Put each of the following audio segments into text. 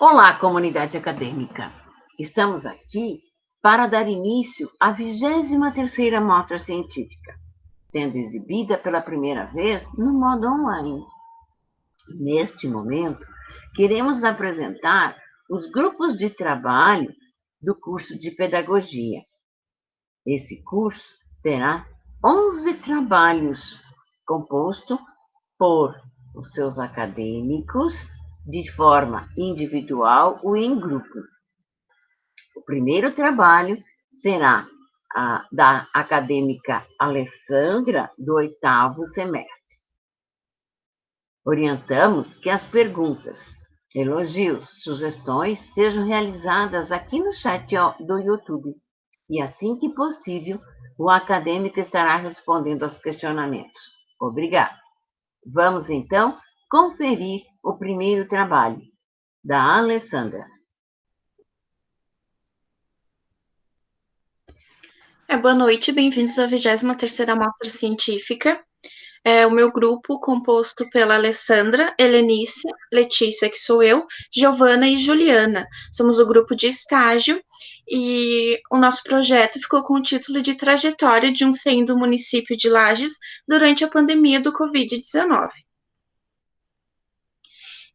Olá, comunidade acadêmica. Estamos aqui para dar início à 23ª Mostra Científica, sendo exibida pela primeira vez no modo online. Neste momento, queremos apresentar os grupos de trabalho do curso de Pedagogia. Esse curso terá 11 trabalhos, composto por os seus acadêmicos, de forma individual ou em grupo. O primeiro trabalho será da acadêmica Alessandra, do 8º semestre. Orientamos que as perguntas, elogios, sugestões sejam realizadas aqui no chat do YouTube. E assim que possível, o acadêmico estará respondendo aos questionamentos. Obrigado. Vamos então conferir o primeiro trabalho da Alessandra. Boa noite, bem-vindos à 23ª Mostra Científica. O meu grupo, composto pela Alessandra, Helenícia, Letícia, que sou eu, Giovana e Juliana. Somos o grupo de estágio e o nosso projeto ficou com o título de Trajetória de um CEIM do município de Lages durante a pandemia do Covid-19.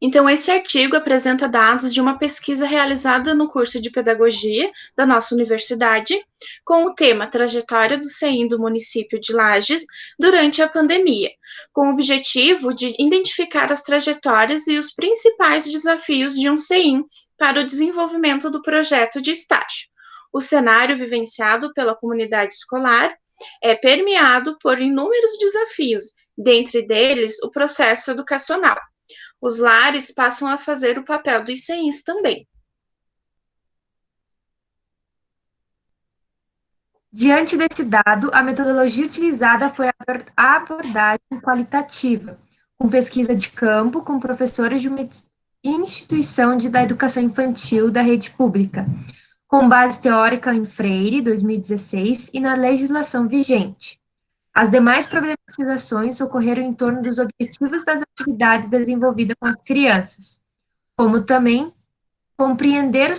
Então, esse artigo apresenta dados de uma pesquisa realizada no curso de Pedagogia da nossa universidade, com o tema Trajetória do CEIM do município de Lages durante a pandemia, com o objetivo de identificar as trajetórias e os principais desafios de um CEIM para o desenvolvimento do projeto de estágio. O cenário vivenciado pela comunidade escolar é permeado por inúmeros desafios, dentre deles o processo educacional. Os lares passam a fazer o papel dos CEINs também. Diante desse dado, a metodologia utilizada foi a abordagem qualitativa, com pesquisa de campo com professores de uma instituição da educação infantil da rede pública, com base teórica em Freire, 2016, e na legislação vigente. As demais problematizações ocorreram em torno dos objetivos das atividades desenvolvidas com as crianças, como também compreender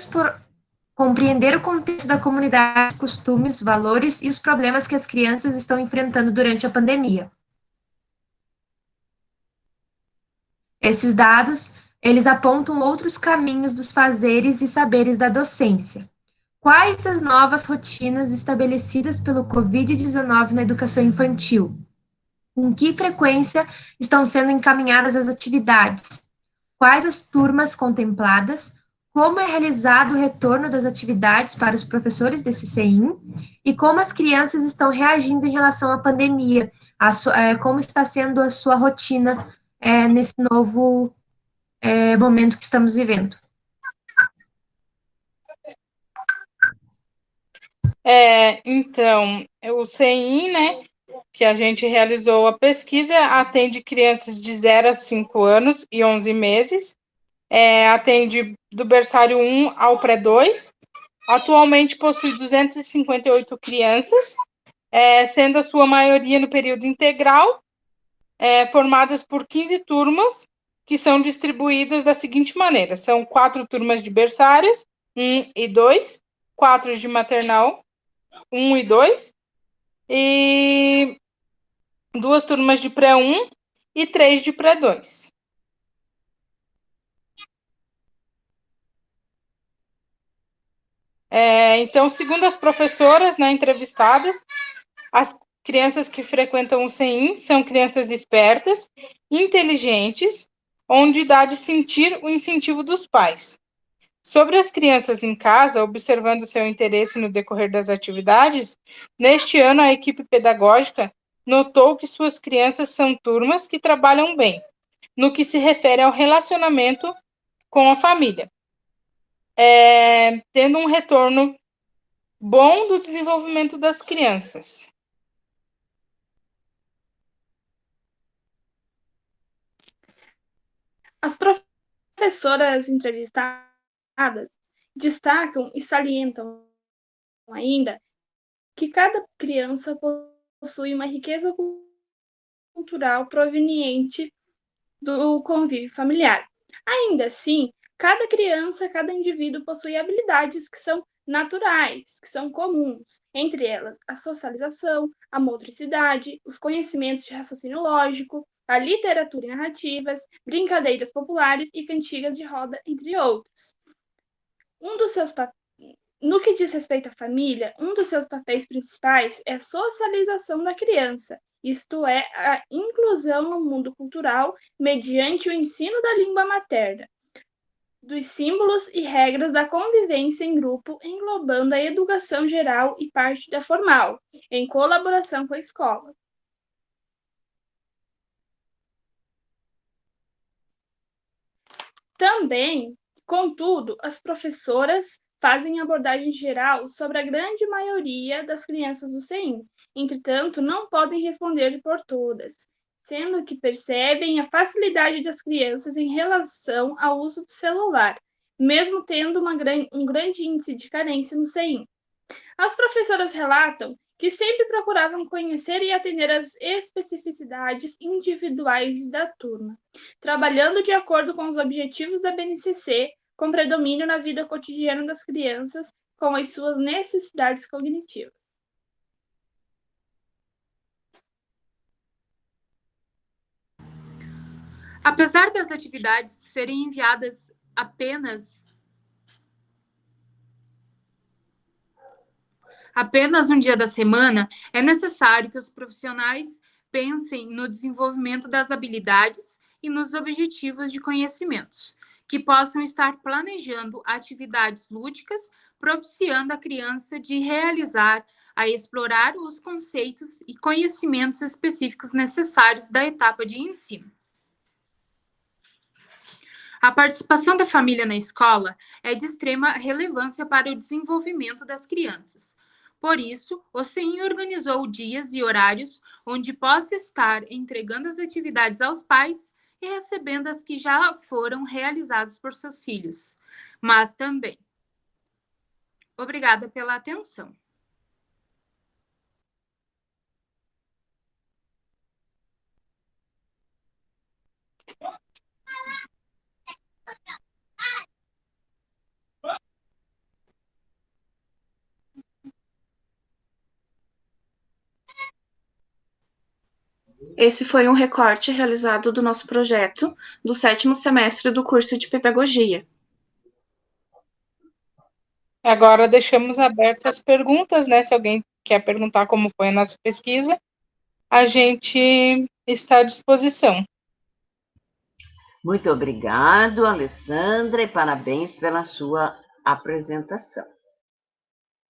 o contexto da comunidade, costumes, valores e os problemas que as crianças estão enfrentando durante a pandemia. Esses dados, eles apontam outros caminhos dos fazeres e saberes da docência. Quais as novas rotinas estabelecidas pelo Covid-19 na educação infantil? Com que frequência estão sendo encaminhadas as atividades? Quais as turmas contempladas? Como é realizado o retorno das atividades para os professores desse CEIM? E como as crianças estão reagindo em relação à pandemia? Como está sendo a sua rotina nesse novo momento que estamos vivendo? Então, o CEIM, né, que a gente realizou a pesquisa, atende crianças de 0 a 5 anos e 11 meses, atende do berçário 1 ao pré-2, atualmente possui 258 crianças, sendo a sua maioria no período integral, formadas por 15 turmas, que são distribuídas da seguinte maneira: são 4 turmas de berçários, 1 e 2, 4 de maternal, 1 e 2, e 2 turmas de pré-1 e 3 de pré-2. Então, segundo as professoras, né, entrevistadas, as crianças que frequentam o CEIM são crianças espertas, inteligentes, onde dá de sentir o incentivo dos pais. Sobre as crianças em casa, observando seu interesse no decorrer das atividades, neste ano a equipe pedagógica notou que suas crianças são turmas que trabalham bem, no que se refere ao relacionamento com a família, tendo um retorno bom do desenvolvimento das crianças. As professoras entrevistadas destacam e salientam ainda que cada criança possui uma riqueza cultural proveniente do convívio familiar. Ainda assim, Cada criança, cada indivíduo possui habilidades que são naturais, que são comuns, entre elas a socialização, a motricidade, os conhecimentos de raciocínio lógico, a literatura e narrativas, brincadeiras populares e cantigas de roda, entre outros. No que diz respeito à família, um dos seus papéis principais é a socialização da criança, isto é, a inclusão no mundo cultural mediante o ensino da língua materna, dos símbolos e regras da convivência em grupo, englobando a educação geral e parte da formal, em colaboração com a escola. Também, contudo, as professoras fazem abordagem geral sobre a grande maioria das crianças do CEIM. Entretanto, não podem responder por todas, sendo que percebem a facilidade das crianças em relação ao uso do celular, mesmo tendo um grande índice de carência no CEIM. As professoras relatam que sempre procuravam conhecer e atender às especificidades individuais da turma, trabalhando de acordo com os objetivos da BNCC, com predomínio na vida cotidiana das crianças, com as suas necessidades cognitivas. Apesar das atividades serem enviadas apenas um dia da semana, é necessário que os profissionais pensem no desenvolvimento das habilidades e nos objetivos de conhecimentos, que possam estar planejando atividades lúdicas, propiciando a criança de realizar, a explorar os conceitos e conhecimentos específicos necessários da etapa de ensino. A participação da família na escola é de extrema relevância para o desenvolvimento das crianças. Por isso, o CEIM organizou dias e horários onde possa estar entregando as atividades aos pais e recebendo as que já foram realizadas por seus filhos. Mas também. Obrigada pela atenção. Esse foi um recorte realizado do nosso projeto do 7º semestre do curso de Pedagogia. Agora deixamos abertas as perguntas, né? Se alguém quer perguntar como foi a nossa pesquisa, a gente está à disposição. Muito obrigado, Alessandra, e parabéns pela sua apresentação.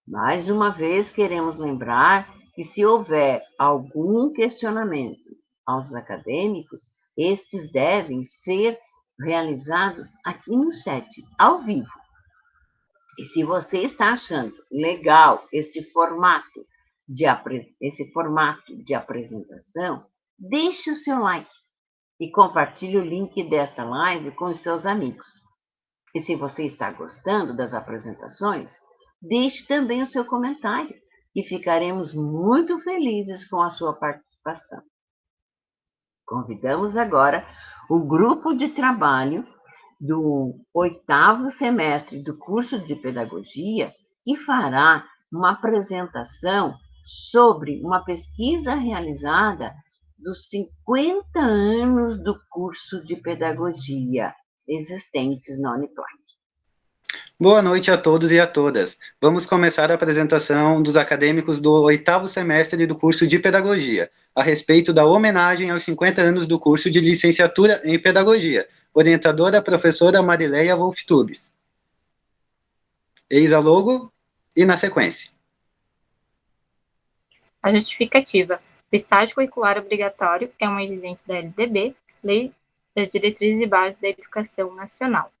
Mais uma vez, queremos lembrar que se houver algum questionamento aos acadêmicos, estes devem ser realizados aqui no chat, ao vivo. E se você está achando legal esse formato de apresentação, deixe o seu like e compartilhe o link desta live com os seus amigos. E se você está gostando das apresentações, deixe também o seu comentário e ficaremos muito felizes com a sua participação. Convidamos agora o grupo de trabalho do 8º semestre do curso de Pedagogia, que fará uma apresentação sobre uma pesquisa realizada dos 50 anos do curso de Pedagogia existentes na Uniplac. Boa noite a todos e a todas. Vamos começar a apresentação dos acadêmicos do 8º semestre do curso de Pedagogia, a respeito da homenagem aos 50 anos do curso de Licenciatura em Pedagogia, orientadora professora Marileia Wolff-Tubes. Eis a logo e na sequência. A justificativa. O estágio curricular obrigatório é uma exigência da LDB, Lei das Diretrizes e Bases da Educação Nacional.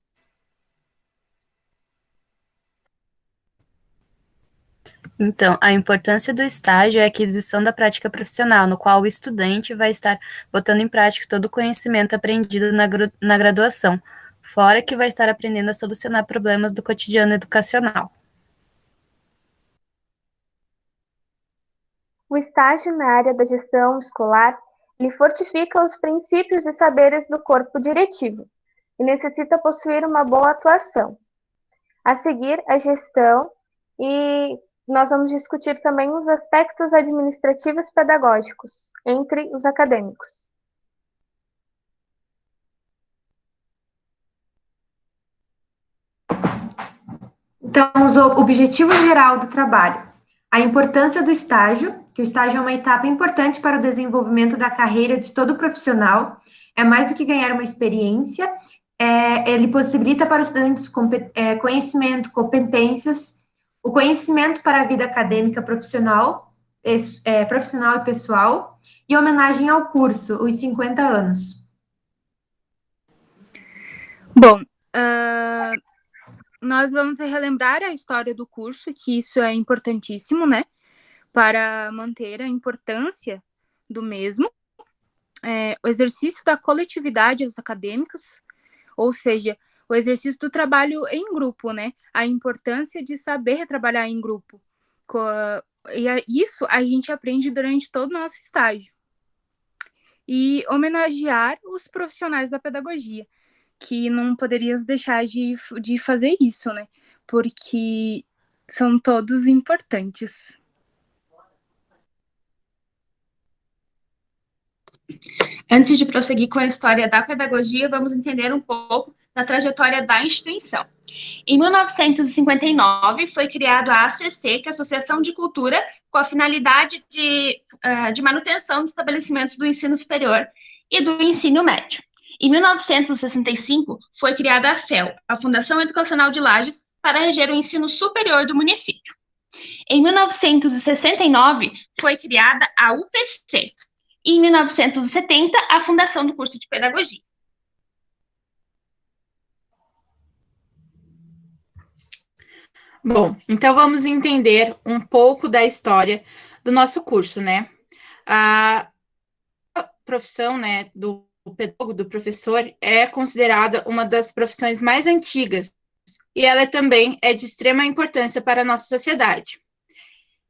Então, a importância do estágio é a aquisição da prática profissional, no qual o estudante vai estar botando em prática todo o conhecimento aprendido na graduação, fora que vai estar aprendendo a solucionar problemas do cotidiano educacional. O estágio na área da gestão escolar, ele fortifica os princípios e saberes do corpo diretivo, e necessita possuir uma boa atuação. A seguir, a gestão, e nós vamos discutir também os aspectos administrativos e pedagógicos entre os acadêmicos. Então, o objetivo geral do trabalho. A importância do estágio, que o estágio é uma etapa importante para o desenvolvimento da carreira de todo profissional, é mais do que ganhar uma experiência, ele possibilita para os estudantes conhecimento, competências, o conhecimento para a vida acadêmica profissional e pessoal, e homenagem ao curso, os 50 anos. Bom, nós vamos relembrar a história do curso, que isso é importantíssimo, né? Para manter a importância do mesmo. O exercício da coletividade aos acadêmicos, ou seja, o exercício do trabalho em grupo, né? A importância de saber trabalhar em grupo. Isso a gente aprende durante todo o nosso estágio. E homenagear os profissionais da pedagogia, que não poderíamos deixar de fazer isso, né? Porque são todos importantes. Antes de prosseguir com a história da pedagogia, vamos entender um pouco da trajetória da instituição. Em 1959, foi criado a ACC, que é a Associação de Cultura, com a finalidade de manutenção dos estabelecimentos do ensino superior e do ensino médio. Em 1965, foi criada a FEL, a Fundação Educacional de Lages, para reger o ensino superior do município. Em 1969, foi criada a UPC, e em 1970, a fundação do curso de Pedagogia. Bom, então vamos entender um pouco da história do nosso curso, né? A profissão, né, do pedagogo, do professor, é considerada uma das profissões mais antigas e ela também é de extrema importância para a nossa sociedade.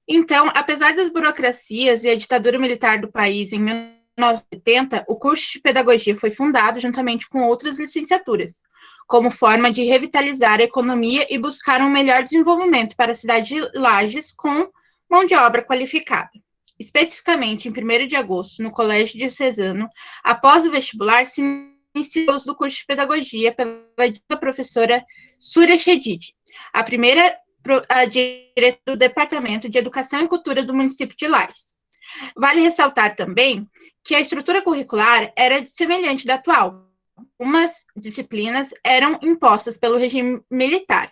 Então, apesar das burocracias e a ditadura militar do país em 1970, o curso de pedagogia foi fundado juntamente com outras licenciaturas, como forma de revitalizar a economia e buscar um melhor desenvolvimento para a cidade de Lages com mão de obra qualificada. Especificamente, em 1º de agosto, no Colégio Diocesano, após o vestibular, se iniciou o curso do curso de pedagogia pela professora Súria Chedid, a primeira diretora do Departamento de Educação e Cultura do município de Lages. Vale ressaltar também que a estrutura curricular era semelhante da atual. Algumas disciplinas eram impostas pelo regime militar.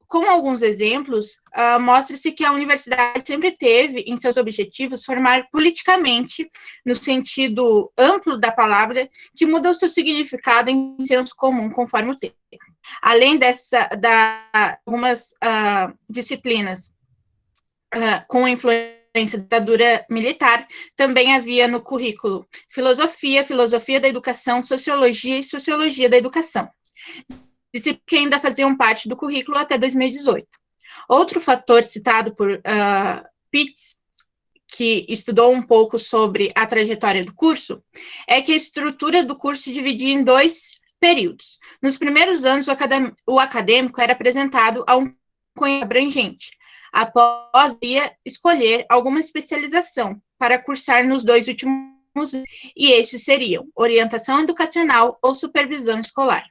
Com alguns exemplos, mostra-se que a universidade sempre teve em seus objetivos formar politicamente, no sentido amplo da palavra, que muda o seu significado em senso comum conforme o tempo. Além algumas disciplinas com influência da ditadura militar, também havia no currículo filosofia da educação, sociologia e sociologia da educação, disciplinas que ainda faziam parte do currículo até 2018. Outro fator citado por Pitts, que estudou um pouco sobre a trajetória do curso, é que a estrutura do curso se dividia em 2 períodos. Nos primeiros anos, o acadêmico era apresentado a um cunho abrangente. Após, ia escolher alguma especialização para cursar nos 2 últimos anos, e estes seriam orientação educacional ou supervisão escolar.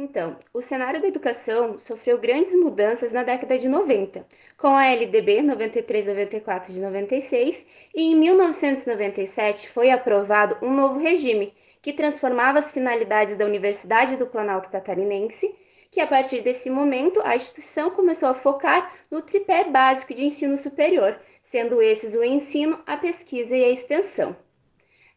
Então, o cenário da educação sofreu grandes mudanças na década de 90, com a LDB 93/94 de 96, e em 1997 foi aprovado um novo regime, que transformava as finalidades da Universidade do Planalto Catarinense, que a partir desse momento a instituição começou a focar no tripé básico de ensino superior, sendo esses o ensino, a pesquisa e a extensão.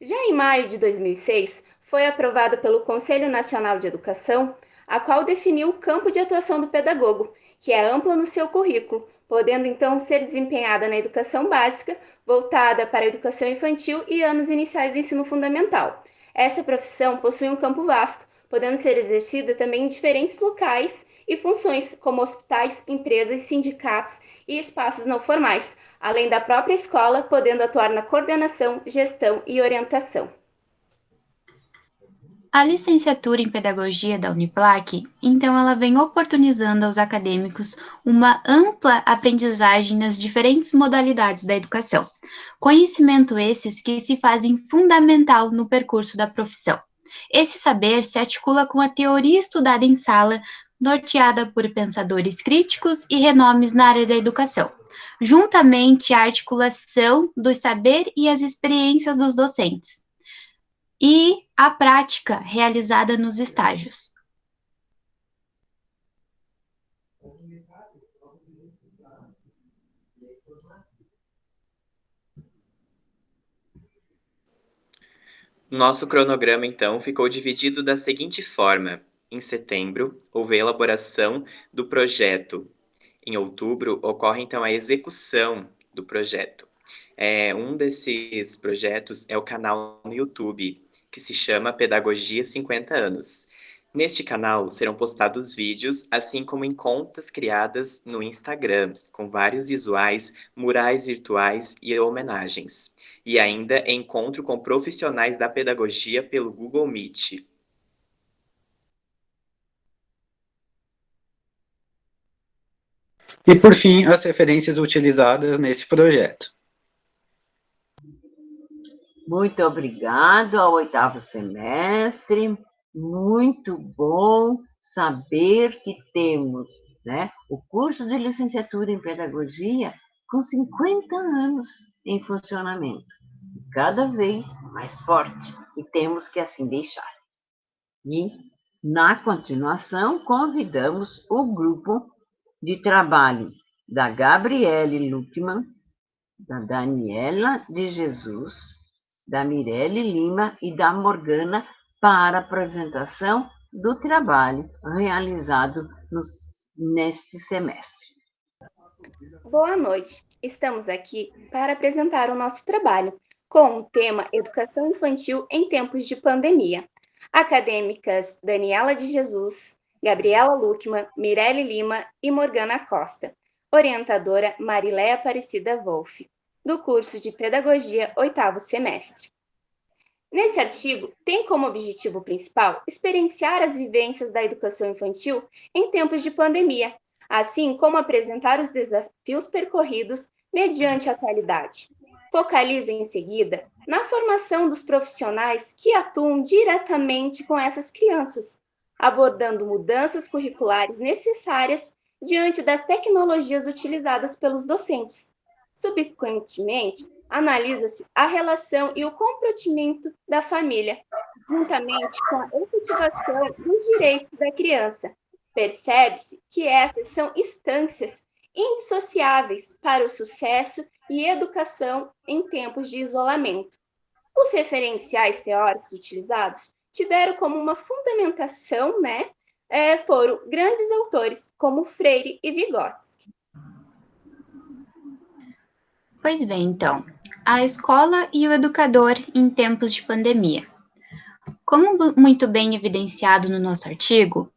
Já em maio de 2006, foi aprovado pelo Conselho Nacional de Educação, a qual definiu o campo de atuação do pedagogo, que é amplo no seu currículo, podendo então ser desempenhada na educação básica, voltada para a educação infantil e anos iniciais do ensino fundamental. Essa profissão possui um campo vasto, podendo ser exercida também em diferentes locais e funções como hospitais, empresas, sindicatos e espaços não formais, além da própria escola, podendo atuar na coordenação, gestão e orientação. A licenciatura em Pedagogia da Uniplac, então, ela vem oportunizando aos acadêmicos uma ampla aprendizagem nas diferentes modalidades da educação. Conhecimento esses que se fazem fundamental no percurso da profissão. Esse saber se articula com a teoria estudada em sala, norteada por pensadores críticos e renomes na área da educação, juntamente à articulação do saber e as experiências dos docentes, e a prática realizada nos estágios. Nosso cronograma, então, ficou dividido da seguinte forma. Em setembro, houve a elaboração do projeto. Em outubro, ocorre, então, a execução do projeto. Um desses projetos é o canal no YouTube, que se chama Pedagogia 50 anos. Neste canal serão postados vídeos, assim como em contas criadas no Instagram, com vários visuais, murais virtuais e homenagens. E ainda encontro com profissionais da pedagogia pelo Google Meet. E, por fim, as referências utilizadas nesse projeto. Muito obrigado ao 8º semestre. Muito bom saber que temos, né, o curso de licenciatura em Pedagogia com 50 anos em funcionamento, cada vez mais forte, e temos que assim deixar. E, na continuação, convidamos o grupo de trabalho da Gabriele Luckmann, da Daniela de Jesus, da Mirelle Lima e da Morgana para a apresentação do trabalho realizado neste semestre. Boa noite. Estamos aqui para apresentar o nosso trabalho com o tema Educação Infantil em Tempos de Pandemia. Acadêmicas Daniela de Jesus, Gabriela Luckmann, Mirelle Lima e Morgana Costa. Orientadora Mariléia Aparecida Wolff, do curso de Pedagogia 8º semestre. Nesse artigo, tem como objetivo principal experienciar as vivências da educação infantil em tempos de pandemia, assim como apresentar os desafios percorridos mediante a atualidade. Focaliza, em seguida, na formação dos profissionais que atuam diretamente com essas crianças, abordando mudanças curriculares necessárias diante das tecnologias utilizadas pelos docentes. Subsequentemente, analisa-se a relação e o comprometimento da família, juntamente com a efetivação dos direitos da criança. Percebe-se que essas são instâncias indissociáveis para o sucesso e educação em tempos de isolamento. Os referenciais teóricos utilizados tiveram como uma fundamentação, foram grandes autores como Freire e Vygotsky. Pois bem, então, a escola e o educador em tempos de pandemia. Como muito bem evidenciado no nosso artigo,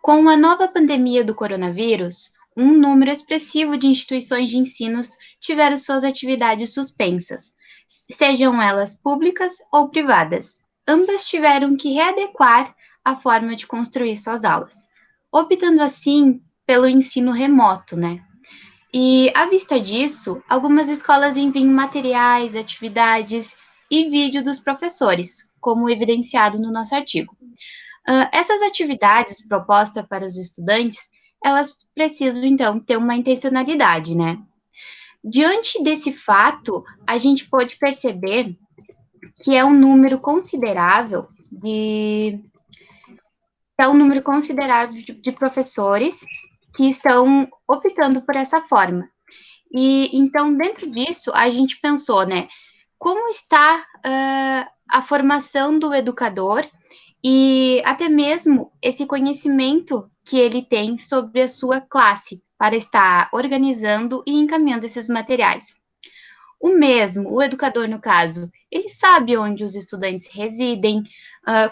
com a nova pandemia do coronavírus, um número expressivo de instituições de ensino tiveram suas atividades suspensas, sejam elas públicas ou privadas. Ambas tiveram que readequar a forma de construir suas aulas, optando assim pelo ensino remoto, E, à vista disso, algumas escolas enviam materiais, atividades e vídeo dos professores, como evidenciado no nosso artigo. Essas atividades propostas para os estudantes, elas precisam, então, ter uma intencionalidade, Diante desse fato, a gente pode perceber que é um número considerável de professores que estão optando por essa forma. E, então, dentro disso, a gente pensou, como está a formação do educador e até mesmo esse conhecimento que ele tem sobre a sua classe para estar organizando e encaminhando esses materiais. O educador, no caso, ele sabe onde os estudantes residem,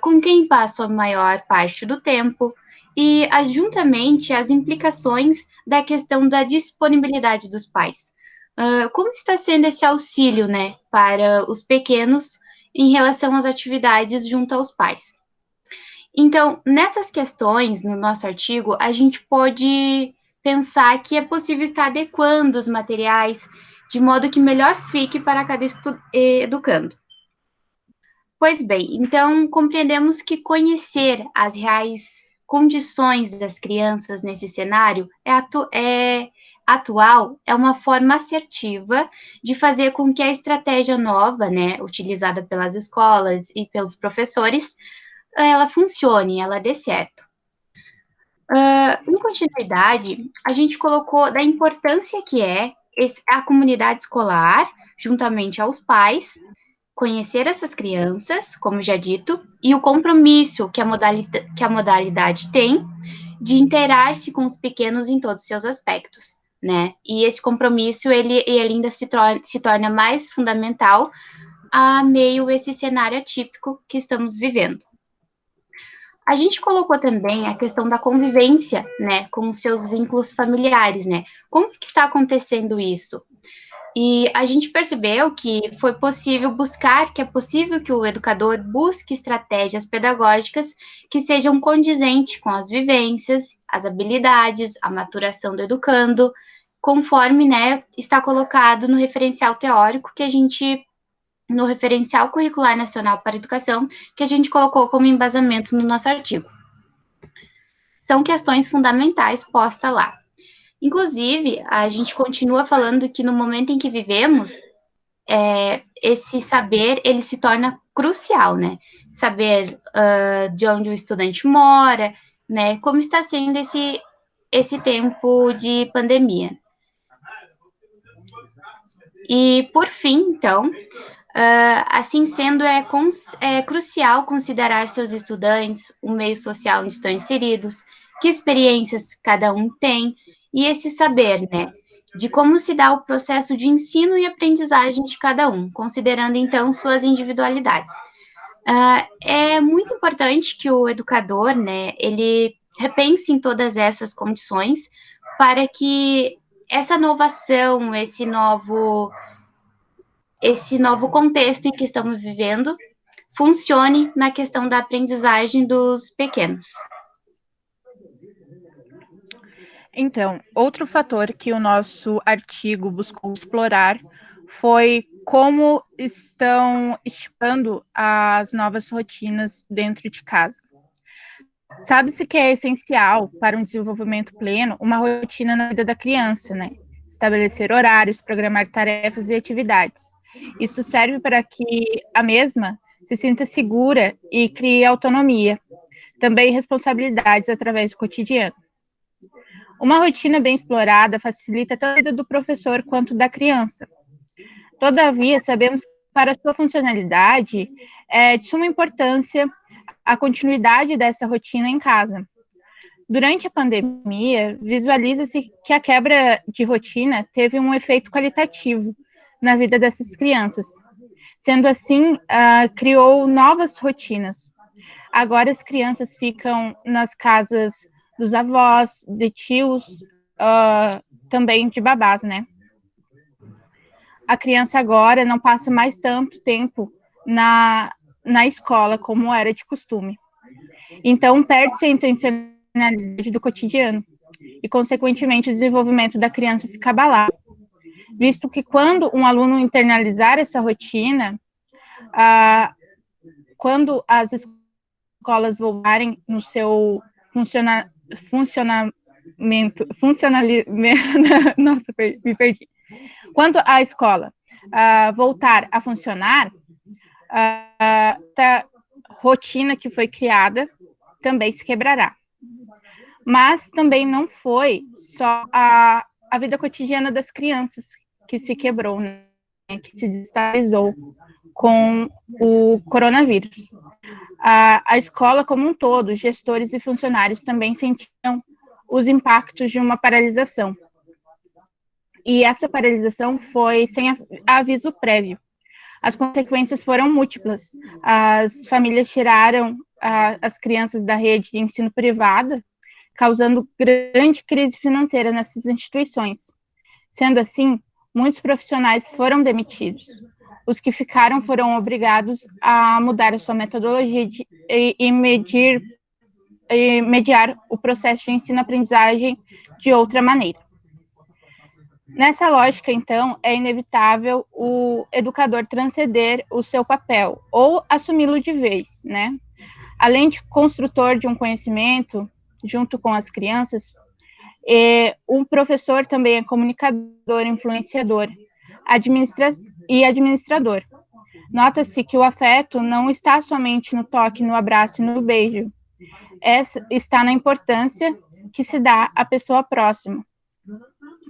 com quem passam a maior parte do tempo, e, juntamente, as implicações da questão da disponibilidade dos pais. Como está sendo esse auxílio, né, para os pequenos em relação às atividades junto aos pais? Então, nessas questões, no nosso artigo, a gente pode pensar que é possível estar adequando os materiais de modo que melhor fique para cada educando. Pois bem, então compreendemos que conhecer as reais condições das crianças nesse cenário atual é uma forma assertiva de fazer com que a estratégia nova, né, utilizada pelas escolas e pelos professores, ela funcione, ela dê certo. Em continuidade, a gente colocou da importância que é a comunidade escolar, juntamente aos pais, conhecer essas crianças, como já dito, e o compromisso que a modalidade tem de interar-se com os pequenos em todos os seus aspectos, né? E esse compromisso, ele ainda se torna mais fundamental a meio esse cenário atípico que estamos vivendo. A gente colocou também a questão da convivência, né, com seus vínculos familiares, né? Como que está acontecendo isso? E a gente percebeu que foi possível que é possível que o educador busque estratégias pedagógicas que sejam condizentes com as vivências, as habilidades, a maturação do educando, conforme, né, está colocado no referencial teórico no referencial curricular nacional para a educação, que a gente colocou como embasamento no nosso artigo. São questões fundamentais postas lá. Inclusive, a gente continua falando que no momento em que vivemos, esse saber, ele se torna crucial, né? Saber de onde o estudante mora, né? Como está sendo esse tempo de pandemia. E, por fim, então, assim sendo, é crucial considerar seus estudantes, o meio social onde estão inseridos, que experiências cada um tem, e esse saber, né, de como se dá o processo de ensino e aprendizagem de cada um, considerando, então, suas individualidades. É muito importante que o educador, né, ele repense em todas essas condições para que essa inovação, esse novo contexto em que estamos vivendo funcione na questão da aprendizagem dos pequenos. Então, outro fator que o nosso artigo buscou explorar foi como estão estipulando as novas rotinas dentro de casa. Sabe-se que é essencial para um desenvolvimento pleno uma rotina na vida da criança, né? Estabelecer horários, programar tarefas e atividades. Isso serve para que a mesma se sinta segura e crie autonomia, também responsabilidades através do cotidiano. Uma rotina bem explorada facilita tanto a vida do professor quanto da criança. Todavia, sabemos que para sua funcionalidade é de suma importância a continuidade dessa rotina em casa. Durante a pandemia, visualiza-se que a quebra de rotina teve um efeito qualitativo na vida dessas crianças. Sendo assim, criou novas rotinas. Agora as crianças ficam nas casas dos avós, de tios, também de babás, né? A criança agora não passa mais tanto tempo na escola, como era de costume. Então, perde-se a intencionalidade do cotidiano e, consequentemente, o desenvolvimento da criança fica abalado, visto que quando um aluno internalizar essa rotina, quando as escolas voltarem no seu funcionamento, nossa, me perdi. Quando a escola voltar a funcionar, a rotina que foi criada também se quebrará. Mas também não foi só a vida cotidiana das crianças que se quebrou, né, que se desestabilizou com o coronavírus. A escola como um todo, gestores e funcionários também sentiram os impactos de uma paralisação. E essa paralisação foi sem aviso prévio. As consequências foram múltiplas. As famílias tiraram as crianças da rede de ensino privada causando grande crise financeira nessas instituições. Sendo assim, muitos profissionais foram demitidos. Os que ficaram foram obrigados a mudar a sua metodologia e mediar o processo de ensino-aprendizagem de outra maneira. Nessa lógica, então, é inevitável o educador transcender o seu papel ou assumi-lo de vez, né? Além de construtor de um conhecimento, junto com as crianças, o professor também é comunicador, influenciador e administrador. Nota-se que o afeto não está somente no toque, no abraço e no beijo. Está na importância que se dá à pessoa próxima.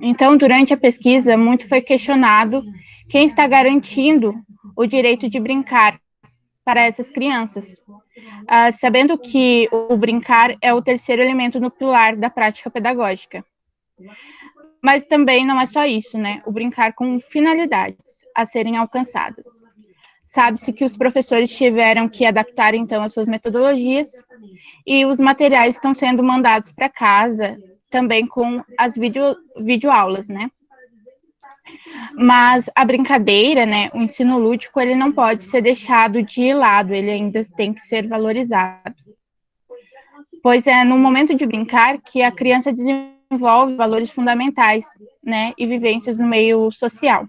Então, durante a pesquisa, muito foi questionado quem está garantindo o direito de brincar para essas crianças, sabendo que o brincar é o terceiro elemento no pilar da prática pedagógica. Mas também não é só isso, né? O brincar com finalidades a serem alcançadas. Sabe-se que os professores tiveram que adaptar, então, as suas metodologias e os materiais estão sendo mandados para casa, também com as videoaulas, né? Mas a brincadeira, né, o ensino lúdico, ele não pode ser deixado de lado, ele ainda tem que ser valorizado. Pois é no momento de brincar que a criança desenvolve valores fundamentais, né, e vivências no meio social.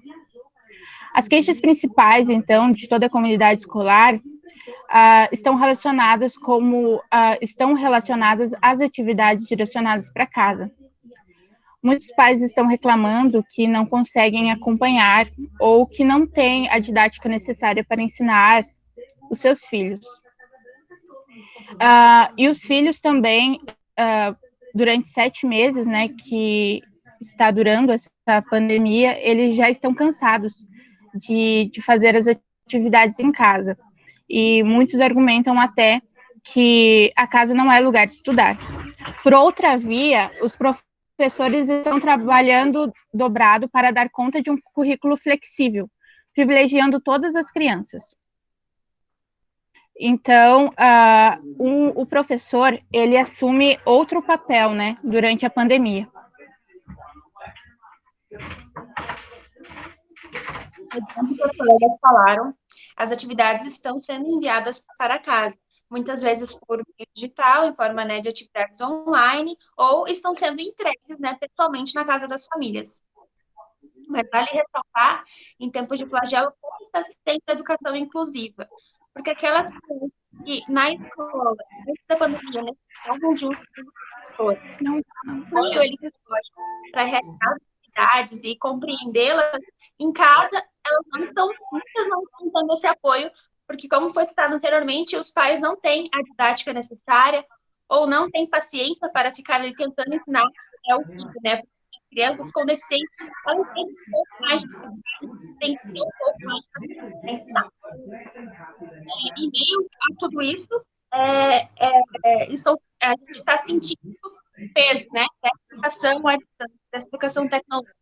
As queixas principais, então, de toda a comunidade escolar estão relacionadas às atividades direcionadas para casa. Muitos pais estão reclamando que não conseguem acompanhar ou que não têm a didática necessária para ensinar os seus filhos. E os filhos também, durante 7 meses, né, que está durando essa pandemia, eles já estão cansados de fazer as atividades em casa. E muitos argumentam até que a casa não é lugar de estudar. Por outra via, os professores estão trabalhando dobrado para dar conta de um currículo flexível, privilegiando todas as crianças. Então, o professor, ele assume outro papel, né, durante a pandemia. Como os colegas falaram, as atividades estão sendo enviadas para casa, muitas vezes por meio digital, em forma, né, de atividades online, ou estão sendo entregues, né, pessoalmente na casa das famílias. Mas vale ressaltar, em tempos de flagelo, como está sendo a educação inclusiva, porque aquelas crianças que na escola, antes da pandemia, né, estavam juntos com os professores, não apoio eles para realizar as atividades e compreendê-las em casa, muitas não estão tendo esse apoio, porque, como foi citado anteriormente, os pais não têm a didática necessária ou não têm paciência para ficar ali tentando ensinar o filho, né? Crianças com deficiência, elas têm um pouco mais de dificuldade, têm que ter um pouco mais de ensinar. E meio a tudo isso, a gente está sentindo peso, né? Dessa educação tecnológica.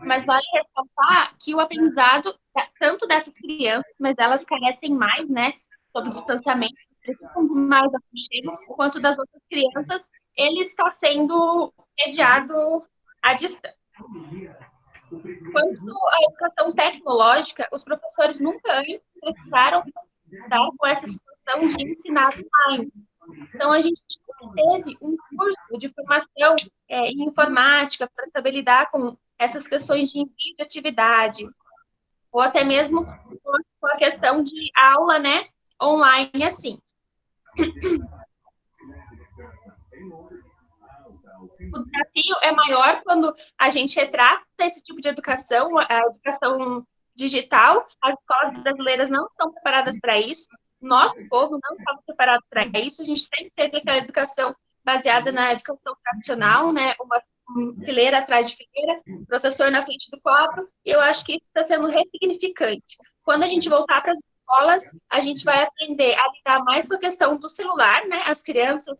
Mas vale ressaltar que o aprendizado, tanto dessas crianças, mas elas carecem mais, né, sobre distanciamento, precisam mais aconchego, quanto das outras crianças, ele está sendo mediado à distância. Quanto à educação tecnológica, os professores nunca antes precisaram lidar com essa situação de ensinar online. Então, a gente teve um curso de formação em informática para saber lidar com essas questões de envio de atividade, ou até mesmo com a questão de aula, né, online, assim. O desafio é maior quando a gente retrata esse tipo de educação, a educação digital. As escolas brasileiras não estão preparadas para isso, nosso povo não estava preparado para isso. A gente sempre teve aquela educação baseada na educação tradicional, né, uma fileira atrás de fileira, professor na frente do quadro, e eu acho que isso está sendo ressignificante. Quando a gente voltar para as escolas, a gente vai aprender a lidar mais com a questão do celular, né, as crianças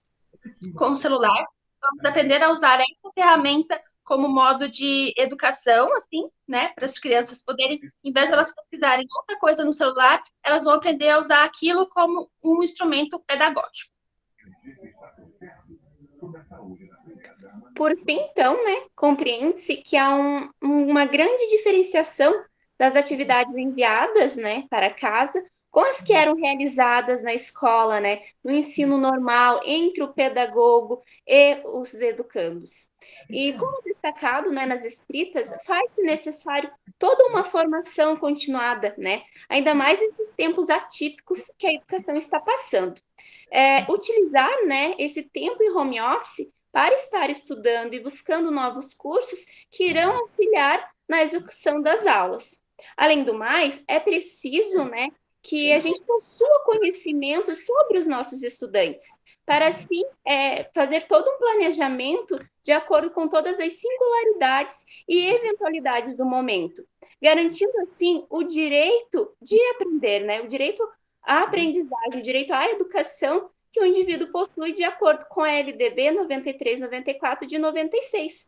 com o celular, vamos aprender a usar essa ferramenta como modo de educação, assim, né, para as crianças poderem, em vez de elas pesquisarem outra coisa no celular, elas vão aprender a usar aquilo como um instrumento pedagógico. Por fim, então, né, compreende-se que há uma grande diferenciação das atividades enviadas, né, para casa, com as que eram realizadas na escola, né, no ensino normal, entre o pedagogo e os educandos. E como destacado, né, nas escritas, faz-se necessário toda uma formação continuada, né, ainda mais nesses tempos atípicos que a educação está passando. Utilizar, né, esse tempo em home office para estar estudando e buscando novos cursos que irão auxiliar na execução das aulas. Além do mais, é preciso, né, que a gente possua conhecimento sobre os nossos estudantes, para assim fazer todo um planejamento de acordo com todas as singularidades e eventualidades do momento, garantindo assim o direito de aprender, né, o direito à aprendizagem, o direito à educação que o indivíduo possui de acordo com a LDB 93/94 de 96.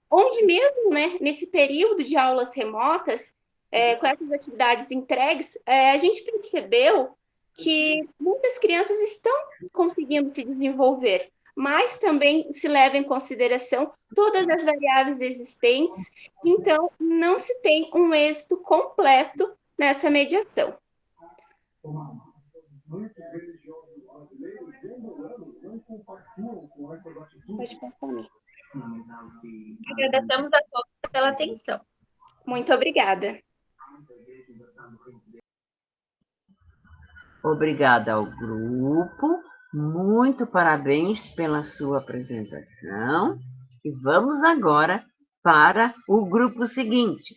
Onde mesmo, né, nesse período de aulas remotas, com essas atividades entregues, a gente percebeu que muitas crianças estão conseguindo se desenvolver, mas também se leva em consideração todas as variáveis existentes, então não se tem um êxito completo nessa mediação. Pode passar. Agradecemos a todos pela atenção. Muito obrigada. Obrigada ao grupo, muito parabéns pela sua apresentação. E vamos agora para o grupo seguinte,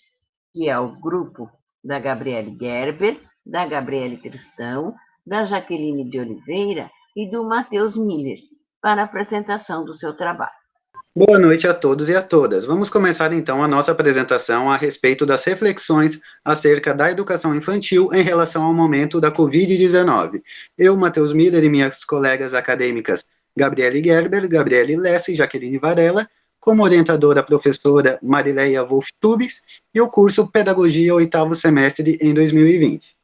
que é o grupo da Gabriele Gerber, da Gabriele Tristão, da Jaqueline de Oliveira e do Matheus Miller, para a apresentação do seu trabalho. Boa noite a todos e a todas. Vamos começar então a nossa apresentação a respeito das reflexões acerca da educação infantil em relação ao momento da Covid-19. Eu, Matheus Miller, e minhas colegas acadêmicas Gabriele Gerber, Gabriele Lessa e Jaqueline Varela, como orientadora a professora Marileia Wolff-Tubes, e o curso Pedagogia 8º semestre em 2020.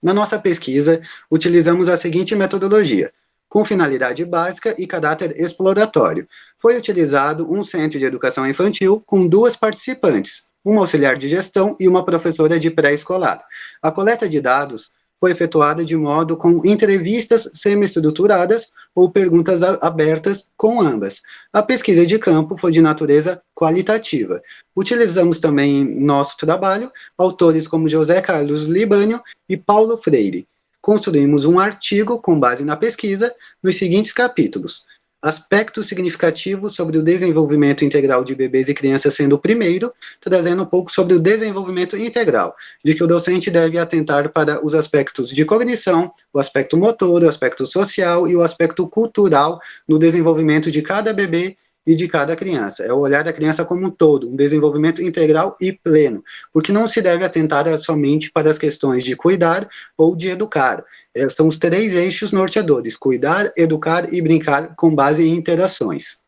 Na nossa pesquisa, utilizamos a seguinte metodologia: com finalidade básica e caráter exploratório. Foi utilizado um centro de educação infantil com 2 participantes, uma auxiliar de gestão e uma professora de pré-escolar. A coleta de dados foi efetuada de modo com entrevistas semi-estruturadas ou perguntas abertas com ambas. A pesquisa de campo foi de natureza qualitativa. Utilizamos também em nosso trabalho autores como José Carlos Libânio e Paulo Freire. Construímos um artigo com base na pesquisa nos seguintes capítulos: aspectos significativos sobre o desenvolvimento integral de bebês e crianças, sendo o primeiro, trazendo um pouco sobre o desenvolvimento integral, de que o docente deve atentar para os aspectos de cognição, o aspecto motor, o aspecto social e o aspecto cultural no desenvolvimento de cada bebê e de cada criança. É o olhar da criança como um todo, um desenvolvimento integral e pleno, porque não se deve atentar somente para as questões de cuidar ou de educar. São os 3 eixos norteadores: cuidar, educar e brincar, com base em interações.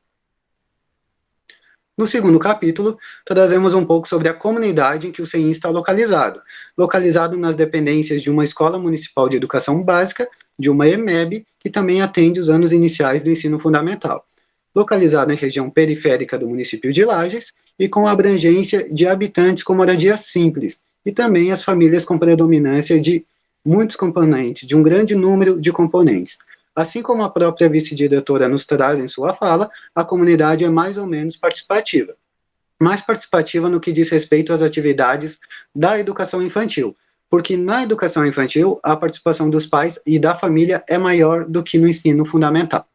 No segundo capítulo, trazemos um pouco sobre a comunidade em que o CEIN está localizado. Localizado nas dependências de uma Escola Municipal de Educação Básica, de uma EMEB, que também atende os anos iniciais do ensino fundamental. Localizado em região periférica do município de Lages e com abrangência de habitantes com moradia simples, e também as famílias com predominância de muitos componentes, de um grande número de componentes. Assim como a própria vice-diretora nos traz em sua fala, a comunidade é mais ou menos participativa. Mais participativa no que diz respeito às atividades da educação infantil, porque na educação infantil a participação dos pais e da família é maior do que no ensino fundamental.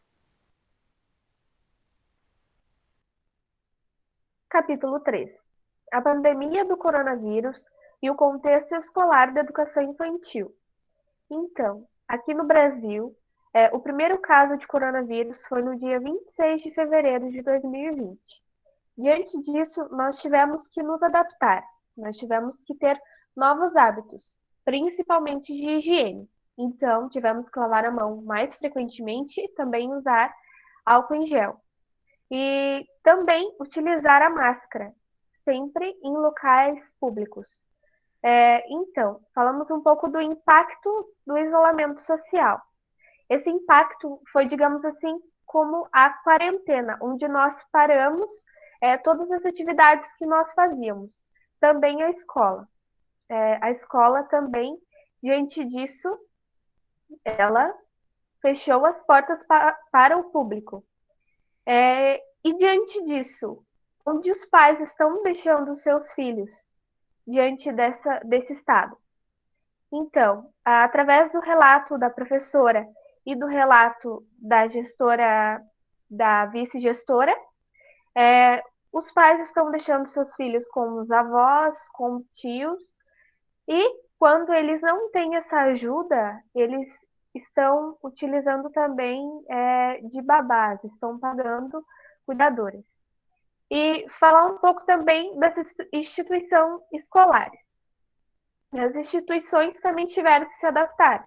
Capítulo 3. A pandemia do coronavírus e o contexto escolar da educação infantil. Então, aqui no Brasil, o primeiro caso de coronavírus foi no dia 26 de fevereiro de 2020. Diante disso, nós tivemos que nos adaptar, nós tivemos que ter novos hábitos, principalmente de higiene. Então, tivemos que lavar a mão mais frequentemente e também usar álcool em gel. E também utilizar a máscara, sempre em locais públicos. Então, falamos um pouco do impacto do isolamento social. Esse impacto foi, digamos assim, como a quarentena, onde nós paramos todas as atividades que nós fazíamos. Também a escola. A escola também, diante disso, ela fechou as portas para o público. E diante disso, onde os pais estão deixando seus filhos diante desse estado? Então, através do relato da professora e do relato da gestora, da vice-gestora, os pais estão deixando seus filhos com os avós, com tios, e quando eles não têm essa ajuda, eles estão utilizando também de babás, estão pagando cuidadores. E falar um pouco também das instituições escolares. As instituições também tiveram que se adaptar.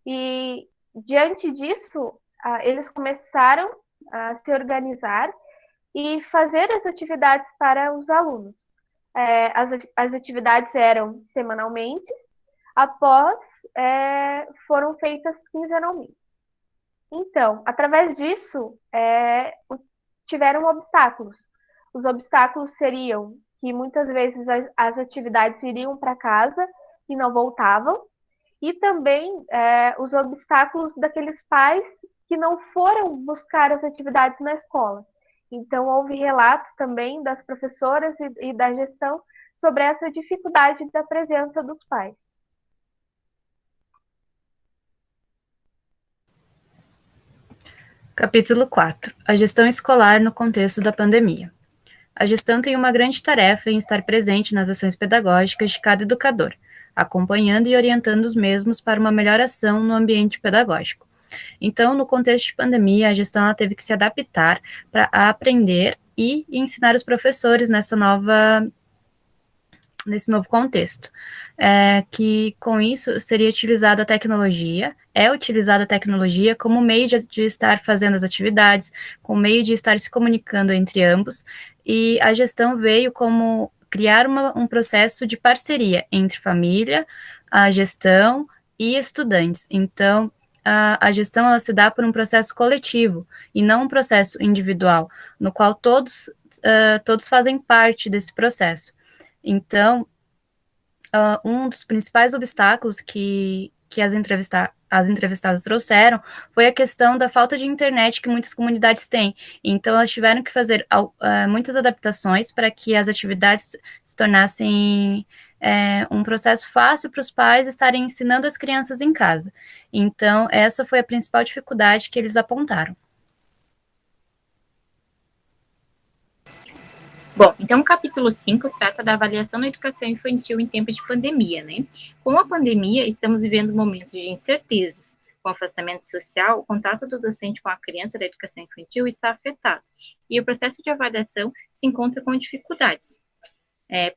E, diante disso, eles começaram a se organizar e fazer as atividades para os alunos. As atividades eram semanalmente, após foram feitas quinzenalmente. Então, através disso, tiveram obstáculos. Os obstáculos seriam que muitas vezes as atividades iriam para casa e não voltavam, e também os obstáculos daqueles pais que não foram buscar as atividades na escola. Então, houve relatos também das professoras e da gestão sobre essa dificuldade da presença dos pais. Capítulo 4. A gestão escolar no contexto da pandemia. A gestão tem uma grande tarefa em estar presente nas ações pedagógicas de cada educador, acompanhando e orientando os mesmos para uma melhor ação no ambiente pedagógico. Então, no contexto de pandemia, a gestão ela teve que se adaptar para aprender e ensinar os professores nesse novo contexto. Que com isso seria utilizada a tecnologia, utilizada a tecnologia como meio de estar fazendo as atividades, como meio de estar se comunicando entre ambos, e a gestão veio como criar um processo de parceria entre família, a gestão e estudantes. Então, a gestão ela se dá por um processo coletivo e não um processo individual, no qual todos fazem parte desse processo. Então, um dos principais obstáculos que as entrevistadas trouxeram foi a questão da falta de internet que muitas comunidades têm. Então, elas tiveram que fazer muitas adaptações para que as atividades se tornassem um processo fácil para os pais estarem ensinando as crianças em casa. Então, essa foi a principal dificuldade que eles apontaram. Bom, então o capítulo 5 trata da avaliação na educação infantil em tempos de pandemia, né? Com a pandemia, estamos vivendo momentos de incertezas. Com o afastamento social, o contato do docente com a criança da educação infantil está afetado, e o processo de avaliação se encontra com dificuldades.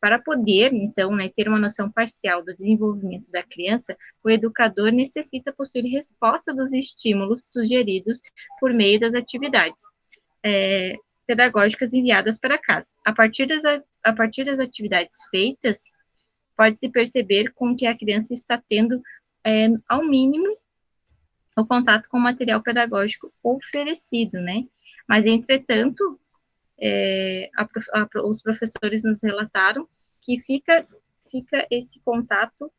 Para poder, então, ter uma noção parcial do desenvolvimento da criança, o educador necessita possuir resposta dos estímulos sugeridos por meio das atividades pedagógicas enviadas para casa. A partir das atividades feitas, pode-se perceber com que a criança está tendo, ao mínimo, o contato com o material pedagógico oferecido, né? Mas, entretanto, os professores nos relataram que fica esse contato,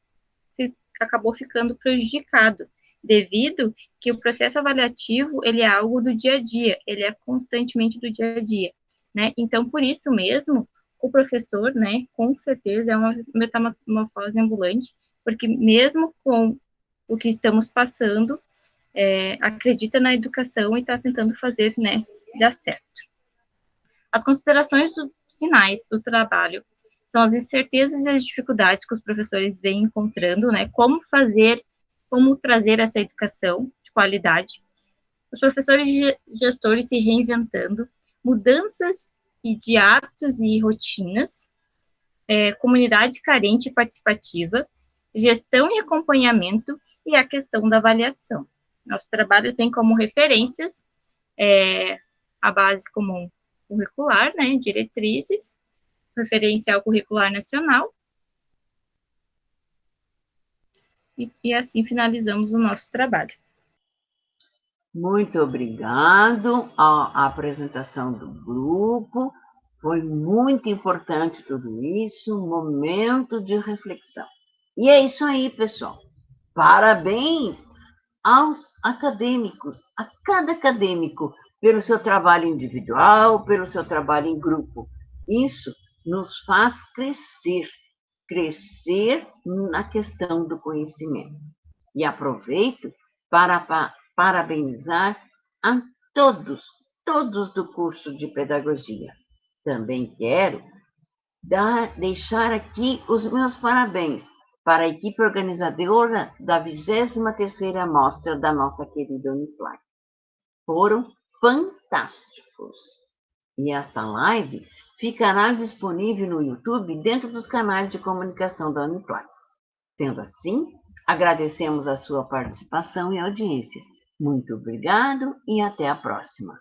acabou ficando prejudicado, devido que o processo avaliativo, ele é algo do dia a dia, ele é constantemente do dia a dia, né? Então, por isso mesmo, o professor, né, com certeza é uma metamorfose ambulante, porque mesmo com o que estamos passando, acredita na educação e está tentando fazer, né, dar certo. As considerações finais do trabalho são as incertezas e as dificuldades que os professores vêm encontrando, né, como trazer essa educação de qualidade, os professores e gestores se reinventando, mudanças de hábitos e rotinas, comunidade carente e participativa, gestão e acompanhamento e a questão da avaliação. Nosso trabalho tem como referências a base comum curricular, né, diretrizes, referencial curricular nacional, e assim finalizamos o nosso trabalho. Muito obrigado à apresentação do grupo. Foi muito importante tudo isso, um momento de reflexão. E é isso aí, pessoal. Parabéns aos acadêmicos, a cada acadêmico, pelo seu trabalho individual, pelo seu trabalho em grupo. Isso nos faz crescer na questão do conhecimento. E aproveito para parabenizar a todos do curso de pedagogia. Também quero deixar aqui os meus parabéns para a equipe organizadora da 23ª Mostra da nossa querida Uniplac. Foram fantásticos. E esta live ficará disponível no YouTube dentro dos canais de comunicação da Uniplac. Sendo assim, agradecemos a sua participação e audiência. Muito obrigado e até a próxima.